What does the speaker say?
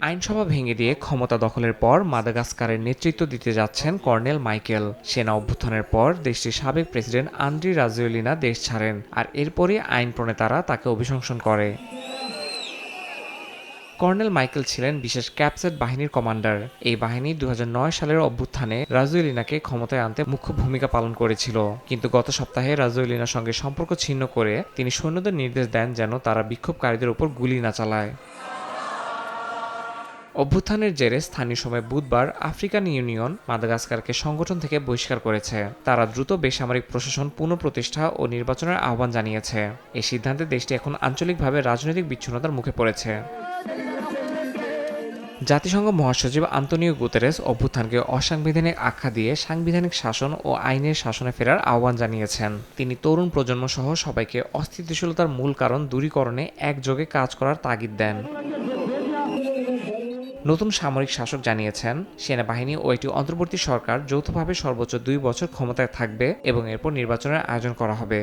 আইনসভা ভেঙে দিয়ে ক্ষমতা দখলের পর মাদাগাস্কারের নেতৃত্ব দিতে যাচ্ছেন কর্নেল মাইকেল। সেনা অভ্যুত্থানের পর দেশটির সাবেক প্রেসিডেন্ট আন্দ্রি রাজোয়েলিনা দেশ ছাড়েন, আর এরপরই আইন প্রণেতারা তাকে অভিশংসন করে। কর্নেল মাইকেল ছিলেন বিশেষ ক্যাপসেট বাহিনীর কমান্ডার। এই বাহিনী 2009 সালের অভ্যুত্থানে রাজোয়েলিনাকে ক্ষমতায় আনতে মুখ্য ভূমিকা পালন করেছিল, কিন্তু গত সপ্তাহে রাজোয়েলিনার সঙ্গে সম্পর্ক ছিন্ন করে তিনি সৈন্যদের নির্দেশ দেন যেন তারা বিক্ষোভকারীদের উপর গুলি না চালায়। অভ্যুত্থানের জেরে স্থানীয় সময় বুধবার আফ্রিকান ইউনিয়ন মাদাগাস্কারকে সংগঠন থেকে বহিষ্কার করেছে। তারা দ্রুত বেসামরিক প্রশাসন পুনঃপ্রতিষ্ঠা ও নির্বাচনের আহ্বান জানিয়েছে। এই সিদ্ধান্তে দেশটি এখন আঞ্চলিকভাবে রাজনৈতিক বিচ্ছিন্নতার মুখে পড়েছে। জাতিসংঘ মহাসচিব আন্তোনিও গুতেরেস অভ্যুত্থানকে অসাংবিধানিক আখ্যা দিয়ে সাংবিধানিক শাসন ও আইনের শাসনে ফেরার আহ্বান জানিয়েছেন। তিনি তরুণ প্রজন্ম সহ সবাইকে অস্থিতিশীলতার মূল কারণ দূরীকরণে একযোগে কাজ করার তাগিদ দেন। নতুন সামরিক শাসক জানিয়েছেন, সেনাবাহিনী ও একটি অন্তর্বর্তী সরকার যৌথভাবে সর্বোচ্চ 2 বছর ক্ষমতায় থাকবে এবং এরপর নির্বাচনের আয়োজন করা হবে।